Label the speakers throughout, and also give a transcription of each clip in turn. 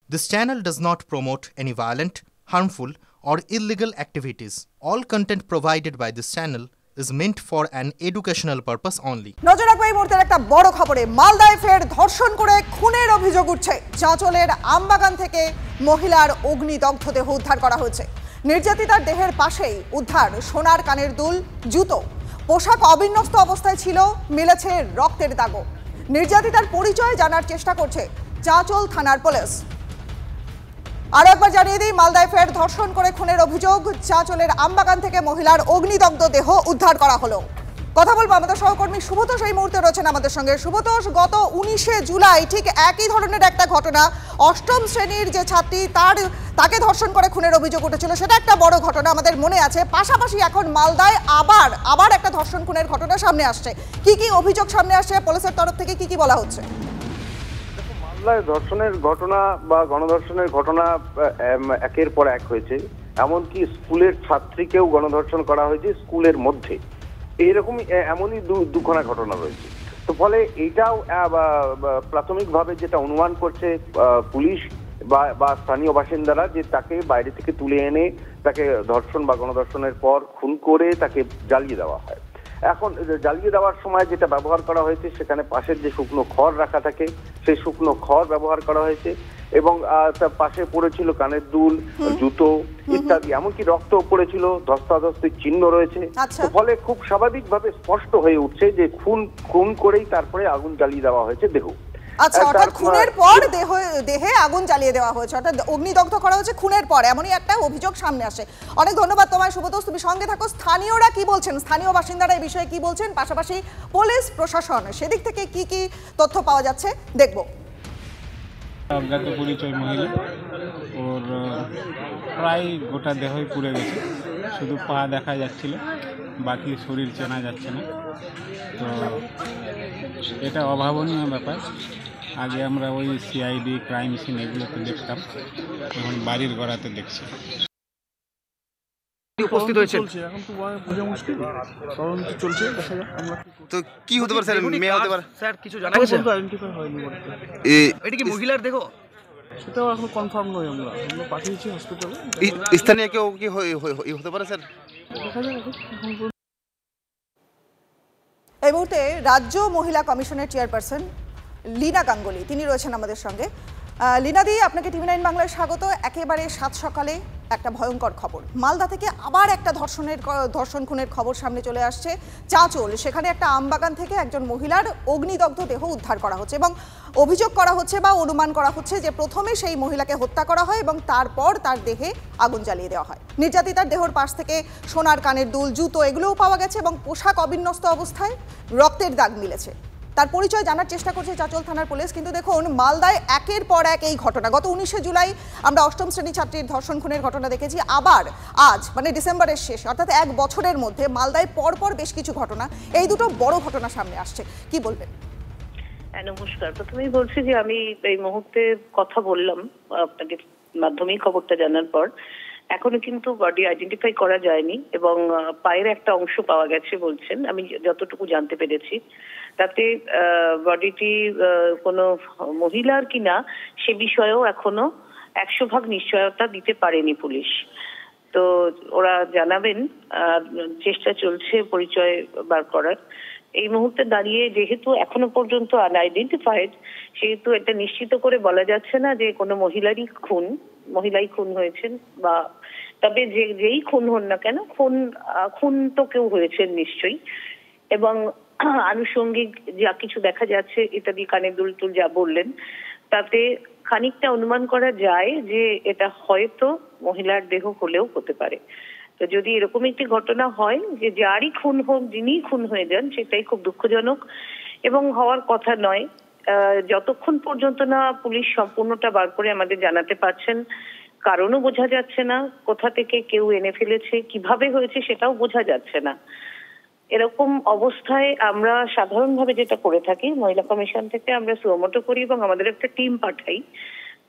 Speaker 1: This channel does not promote any violent, harmful, or illegal activities. All content provided by this channel is meant for an educational purpose only.
Speaker 2: নজর রাখবো এই মুহূর্তের একটা বড় খবরে। মালদায় ফের ধর্ষণ করে খুনের অভিযোগ উঠছে। চাঁচলের আমবাগান থেকে মহিলার অগ্নিদগ্ধ দেহ উদ্ধার করা হয়েছে। নির্যাতিতার দেহের পাশেই উদ্ধার সোনার কানের দুল, জুতো। পোশাক অবিন্যস্ত অবস্থায় ছিল, মিলেছে রক্তের দাগও। নির্যাতিতার পরিচয় জানার চেষ্টা করছে চাঁচল থানার পুলিশ। আরো একবার জানিয়ে দিই, মালদায় ফের ধর্ষণ করে খুনের অভিযোগ। চাঁচলের আমবাগান থেকে মহিলার অগ্নিদগ্ধ দেহ উদ্ধার করা হলো। কথা বলবো আমাদের সহকর্মী শুভতোষ এই মুহূর্তে রয়েছেন আমাদের সঙ্গে। শুভতোষ, গত 19শে জুলাই ঠিক একই ধরনের একটা ঘটনা, অষ্টম শ্রেণীর যে ছাত্রী তাকে ধর্ষণ করে খুনের অভিযোগ উঠেছিল, সেটা একটা বড় ঘটনা আমাদের মনে আছে। পাশাপাশি এখন মালদায় আবার একটা ধর্ষণ খুনের ঘটনা সামনে আসছে। কি কি অভিযোগ সামনে আসছে, পুলিশের তরফ থেকে কি কি বলা হচ্ছে?
Speaker 3: মামলায় ধর্ষণের ঘটনা বা গণধর্ষণের ঘটনা একের পর এক হয়েছে। এমনকি স্কুলের ছাত্রীকেও গণধর্ষণ করা হয়েছে স্কুলের মধ্যে। এমনই দুখানা ঘটনা রয়েছে। তো ফলে এইটাও প্রাথমিকভাবে যেটা অনুমান করছে পুলিশ বা স্থানীয় বাসিন্দারা, যে তাকে বাইরে থেকে তুলে এনে তাকে ধর্ষণ বা গণধর্ষণের পর খুন করে তাকে জ্বালিয়ে দেওয়া হয়। এখন জ্বালিয়ে দেওয়ার সময় যেটা ব্যবহার করা হয়েছে, সেখানে পাশের যে শুকনো খড় রাখা থাকে, সেই শুকনো খড় ব্যবহার করা হয়েছে এবং তার পাশে পড়েছিল কানের দুল, জুতো ইত্যাদি, এমনকি রক্ত পড়েছিল, ধস্তাধস্তির চিহ্ন রয়েছে। ফলে খুব স্বাভাবিকভাবে স্পষ্ট হয়ে উঠছে যে খুন করেই তারপরে আগুন জ্বালিয়ে দেওয়া হয়েছে দেহ।
Speaker 2: আচ্ছা, অর্থাৎ খুনের পর দেহে আগুন জ্বালিয়ে দেওয়া হয়েছে, অর্থাৎ অগ্নিদগ্ধ করা হয়েছে খুনের পর, এমনই একটা অভিযোগ সামনে আসে। অনেক ধন্যবাদ তোমায় শুভতোষ, তুমি সঙ্গে থাকো। স্থানীয়রা কি বলছেন, স্থানীয় বাসিন্দারা এই বিষয়ে কি বলছেন, পাশাপাশি পুলিশ প্রশাসন সেদিক থেকে কি কি তথ্য পাওয়া যাচ্ছে দেখব।
Speaker 4: অজ্ঞাত পরিচয় মহিলা, ওর প্রায় গোটা দেহই পুড়ে গেছে, শুধু পা দেখা যাচ্ছিল, বাকি শরীর চেনা যাচ্ছে না। তো এটা অভাবনীয় ব্যাপার। আগে আমরা ওই সিআইডি, ক্রাইম সিন এগুলোতে দেখতাম, এখন বাড়ির গড়াতে দেখছি।
Speaker 5: উপস্থিত হয়েছে, এখন তো বোঝা মুশকিল, তদন্ত চলছে, দেখা যাক আমরা
Speaker 6: তো কি হতে পারে স্যার, মেয়ে হতে পারে
Speaker 5: স্যার, কিছু জানা গেছে? আইডেন্টিফাই হয়নি বলতে। এটা কি মহিলার দেহ? সেটাও এখন কনফার্ম নয়, আমরা পাঠিয়েছি হসপিটালে।
Speaker 6: স্থানীয় কেউ কি হতে পারে স্যার?
Speaker 5: দেখা যাক এখন।
Speaker 2: এই মুহূর্তে রাজ্য মহিলা কমিশনের চেয়ারপারসন লীনা গাঙ্গুলি তিনি রয়েছেন আমাদের সঙ্গে। লীনাদি, আপনাকে টিভি9 বাংলায় স্বাগত। একেবারে সাত সকালে একটা ভয়ঙ্কর খবর, মালদা থেকে আবার একটা ধর্ষণ খুনের খবর সামনে চলে আসছে। চাঁচল, সেখানে একটা আমবাগান থেকে একজন মহিলার অগ্নিদগ্ধ দেহ উদ্ধার করা হচ্ছে এবং অভিযোগ করা হচ্ছে বা অনুমান করা হচ্ছে যে প্রথমে সেই মহিলাকে হত্যা করা হয় এবং তারপর তার দেহে আগুন জ্বালিয়ে দেওয়া হয়। নির্যাতিতার দেহর পাশ থেকে সোনার কানের দুল, জুতো এগুলোও পাওয়া গেছে এবং পোশাক অবিন্যস্ত অবস্থায় রক্তের দাগ মিলেছে। তার পরিচয় জানার চেষ্টা করছে চাঁচল থানার পুলিশ। কিন্তু দেখুন, মালদায় একের পর এক এই ঘটনা। গত 19শে জুলাই আমরা অষ্টম শ্রেণী ছাত্রীর ধর্ষণ খুনের ঘটনা দেখেছি। আবার আজ মানে ডিসেম্বরের শেষ, অর্থাৎ এক বছরের মধ্যে মালদায় পরপর বেশ কিছু ঘটনা, এই দুটো বড় ঘটনা সামনে আসছে। কি বলবেন?
Speaker 7: নমস্কার। প্রথমেই বলছি যে আমি এই মুহূর্তে কথা বললাম আপনাকে মাধ্যমিক খবরটা জানার পর, এখনো কিন্তু বডি আইডেন্টিফাই করা যায়নি এবং পায়ের একটা অংশ পাওয়া গেছে বলছেন, আমি যতটুকু জানতে পেরেছি। তাতে বডিটি কোনো মহিলার কিনা সে বিষয়েও এখনো 100% নিশ্চয়তা দিতে পারেনি পুলিশ। তো ওরা জানাবেন, চেষ্টা চলছে পরিচয় বার করার। এই মুহূর্তে দাঁড়িয়ে যেহেতু এখনো পর্যন্ত আনআইডেন্টিফাইড, সেহেতু এটা নিশ্চিত করে বলা যাচ্ছে না যে কোনো মহিলাই খুন হয়েছেন, বা তবে যেই খুন হন না কেন, খুন তো কেউ হয়েছেন নিশ্চয়ই। এবং আনুষঙ্গিক যা কিছু দেখা যাচ্ছে ইত্যাদি, কানের দুল টুল যা বললেন, তাতে খানিকটা অনুমান করা যায় যে এটা হয়তো মহিলার দেহ হলেও হতে পারে। তো যদি এরকম একটি ঘটনা হয় যে যারই খুন হোক, যিনি খুন হয়ে যান, সেটাই খুব দুঃখজনক এবং হওয়ার কথা নয়। যতক্ষণ পর্যন্ত না পুলিশ সম্পূর্ণটা বার করে আমাদের জানাতে পারছেন, কারণও বোঝা যাচ্ছে না, কোথা থেকে কেউ এনে ফেলেছে, কিভাবে হয়েছে সেটাও বোঝা যাচ্ছে না। এরকম অবস্থায় আমরা সাধারণভাবে যেটা করে থাকি, মহিলা কমিশন থেকে আমরা সুমোটো করি এবং আমাদের একটা টিম পাঠাই।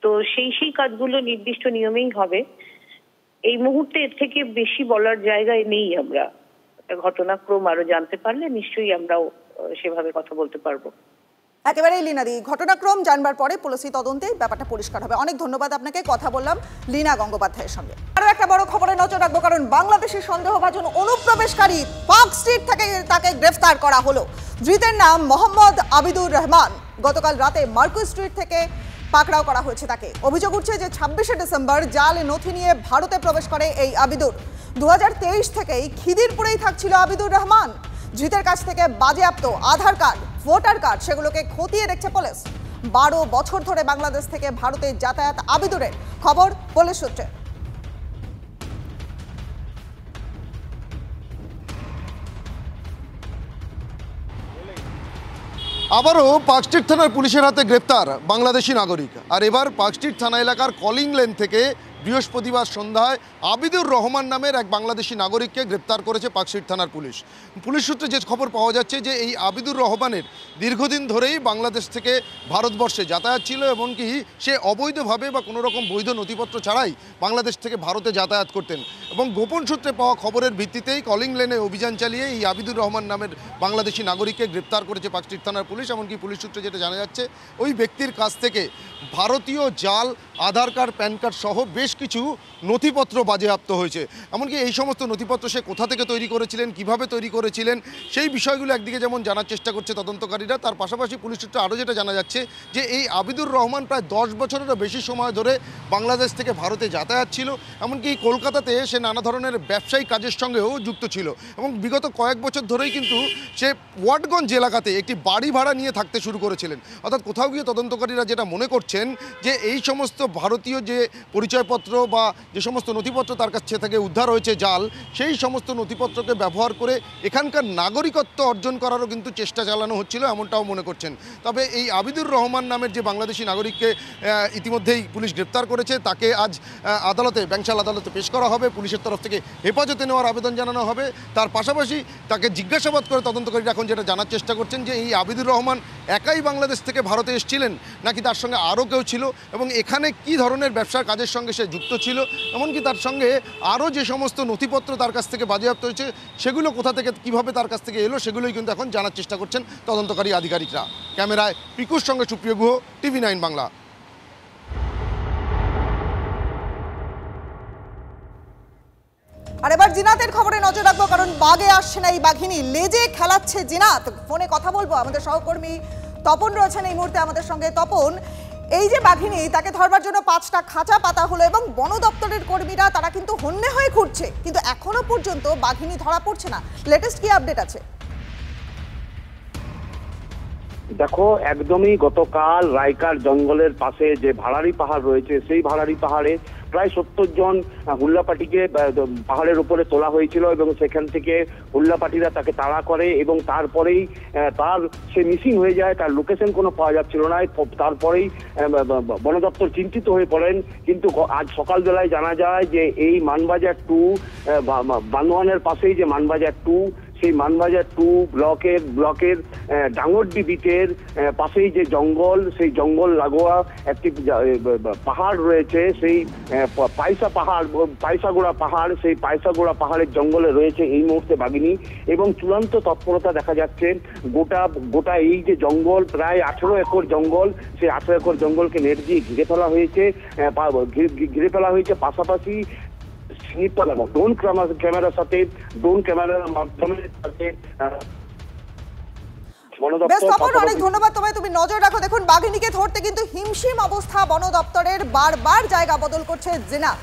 Speaker 7: তো সেই কাজগুলো নির্দিষ্ট নিয়মেই হবে। এই মুহূর্তে এর থেকে বেশি বলার জায়গায় নেই। আমরা ঘটনাক্রম আরো জানতে পারলে নিশ্চয়ই আমরাও সেভাবে কথা বলতে পারবো।
Speaker 2: একেবারেই লীনাদি, ঘটনাক্রম জানবার পরে পুলিশি তদন্তে ব্যাপারটা পরিষ্কার হবে। অনেক ধন্যবাদ আপনাকে। কথা বললাম লীনা গঙ্গোপাধ্যায়ের সঙ্গে। আরো একটা বড় খবরে নজর রাখবো, কারণ বাংলাদেশের সন্দেহভাজন অনুপ্রবেশকারী পার্ক স্ট্রিট থেকে তাকে গ্রেফতার করা হলো। ধৃতের নাম মোহাম্মদ আবিদুর রহমান। গতকাল রাতে মার্কুস স্ট্রিট থেকে পাকড়াও করা হয়েছে তাকে। অভিযোগ উঠছে যে 26শে ডিসেম্বর জাল নথি নিয়ে ভারতে প্রবেশ করে এই আবিদুর। 2023 থেকেই খিদিরপুরেই থাকছিল আবিদুর রহমান। ধৃতের কাছ থেকে বাজেয়াপ্ত আধার কার্ড, ভোটার কার্ড সেগুলোকে খতিয়ে দেখছে পুলিশ। 12 বছর ধরে বাংলাদেশ থেকে ভারতে যাতায়াত আবিদুরের। খবর পুলিশ সূত্রে।
Speaker 8: আবারও পার্কস্ট্রিট থানার পুলিশের হাতে গ্রেপ্তার বাংলাদেশি নাগরিক। আর এবার পার্কস্ট্রিট থানা এলাকার কলিং লেন থেকে বৃহস্পতিবার সন্ধ্যায় আবিদুর রহমান নামের এক বাংলাদেশি নাগরিককে গ্রেপ্তার করেছে পার্কস্ট্রিট থানার পুলিশ। পুলিশ সূত্রে যে খবর পাওয়া যাচ্ছে যে এই আবিদুর রহমানের দীর্ঘদিন ধরেই বাংলাদেশ থেকে ভারতবর্ষে যাতায়াত ছিল, এমনকি সে অবৈধভাবে বা কোনো রকম বৈধ নথিপত্র ছাড়াই বাংলাদেশ থেকে ভারতে যাতায়াত করতেন। এবং গোপন সূত্রে পাওয়া খবরের ভিত্তিতেই কলিং লেনে অভিযান চালিয়ে এই আবিদুর রহমান নামের বাংলাদেশি নাগরিককে গ্রেপ্তার করেছে পার্কস্ট্রিট থানার পুলিশ। এমনকি পুলিশ সূত্রে যেটা জানা যাচ্ছে, ওই ব্যক্তির কাছ থেকে ভারতীয় জাল আধার কার্ড, প্যান কার্ড সহ বেশ কিছু নথিপত্র বাজেয়াপ্ত হয়েছে। এমনকি এই সমস্ত নথিপত্র সে কোথা থেকে তৈরি করেছিলেন, কিভাবে তৈরি করেছিলেন, সেই বিষয়গুলো একদিকে যেমন জানার চেষ্টা করছে তদন্তকারীরা, তার পাশাপাশি পুলিশ সূত্রে আরও যেটা জানা যাচ্ছে যে এই আবিদুর রহমান প্রায় 10 বছরেরও বেশি সময় ধরে বাংলাদেশ থেকে ভারতে যাতায়াত ছিল। এমনকি কলকাতাতে সে নানা ধরনের ব্যবসায়িক কাজের সঙ্গেও যুক্ত ছিল এবং বিগত কয়েক বছর ধরেই কিন্তু সে ওয়াটগঞ্জ এলাকাতে একটি বাড়ি ভাড়া নিয়ে থাকতে শুরু করেছিলেন। অর্থাৎ কোথাও গিয়ে তদন্তকারীরা যেটা মনে করছেন যে এই সমস্ত ভারতীয় যে পরিচয়পত্র বা যে সমস্ত নথিপত্র তার কাছ থেকে উদ্ধার হয়েছে জাল, সেই সমস্ত নথিপত্রকে ব্যবহার করে এখানকার নাগরিকত্ব অর্জন করারও কিন্তু চেষ্টা চালানো হচ্ছিল, এমনটাও মনে করছেন। তবে এই আবিদুর রহমান নামের যে বাংলাদেশি নাগরিককে ইতিমধ্যেই পুলিশ গ্রেপ্তার করেছে, তাকে আজ আদালতে, ব্যাংশাল আদালতে পেশ করা হবে। পুলিশের তরফ থেকে হেফাজতে নেওয়ার আবেদন জানানো হবে। তার পাশাপাশি তাকে জিজ্ঞাসাবাদ করে তদন্তকারীরা এখন যেটা জানার চেষ্টা করছেন যে এই আবিদুর রহমান একাই বাংলাদেশ থেকে ভারতে এসেছিলেন নাকি তার সঙ্গে আরও কেউ ছিল এবং এখানে কি ধরনের ব্যবসার কাজের সঙ্গে সে যুক্ত ছিল, এমনকি তার সঙ্গে আরও যে সমস্ত নথিপত্র তার কাছ থেকে বাজেয়াপ্ত হয়েছে সেগুলো কোথা থেকে কীভাবে তার কাছ থেকে এলো সেগুলোই কিন্তু এখন জানার চেষ্টা করছেন তদন্তকারী আধিকারিকরা। ক্যামেরায় পিকুর সঙ্গে সুপ্রিয় গুহ, TV9 বাংলা।
Speaker 2: আর এবার জিনাতের খবরে নজর রাখবো, কারণ বাগে আসছে না এই বাঘিনী, লেজে খেলাচ্ছে জিনাত। ফোনে কথা বলবো, আমাদের সহকর্মী তপন রয়েছেন এই মুহূর্তে আমাদের সঙ্গে। তপন, এই যে বাঘিনী, তাকে ধরবার জন্য 5টা খাঁচা পাতা হলো এবং বন দপ্তরের কর্মীরা তারা কিন্তু হন্যে হয়ে ঘুরছে, কিন্তু এখনো পর্যন্ত বাঘিনী ধরা পড়ছে না। লেটেস্ট কি আপডেট আছে?
Speaker 3: দেখো, একদমই গতকাল রাইকার জঙ্গলের পাশে যে ভাড়ারি পাহাড় রয়েছে, সেই ভাড়ারি পাহাড়ে প্রায় 70 জন হুল্লাপাটিকে পাহাড়ের উপরে তোলা হয়েছিল এবং সেখান থেকে হুল্লাপাটিরা তাকে তাড়া করে এবং তারপরেই সে মিসিং হয়ে যায়। তার লোকেশন কোনো পাওয়া যাচ্ছিল না। তারপরেই বন দপ্তর চিন্তিত হয়ে পড়েন। কিন্তু আজ সকালবেলায় জানা যায় যে এই মানবাজার 2 বান্দোয়ানের পাশেই যে মানবাজার 2, সেই মানবাজার 2 ব্লকের ডাঙ্গরডি বিটের পাশেই যে জঙ্গল, সেই জঙ্গল লাগোয়া একটি পাহাড় রয়েছে, সেই পায়সাগোড়া পাহাড়, সেই পায়সাগোড়া পাহাড়ের জঙ্গলে রয়েছে এই মুহূর্তে বাঘিনী এবং চূড়ান্ত তৎপরতা দেখা যাচ্ছে। গোটা এই যে জঙ্গল, প্রায় 18 একর জঙ্গল, সেই 18 একর জঙ্গলকে নেট দিয়ে ঘিরে ফেলা হয়েছে। পাশাপাশি ড্রোন ক্যামেরার মাধ্যমে
Speaker 2: অনেক ধন্যবাদ তোমায়, তুমি নজর রাখো। দেখুন, বাঘিনীকে ধরতে কিন্তু হিমশিম অবস্থা বন দপ্তরের, বারবার জায়গা বদল করছে জিনাত।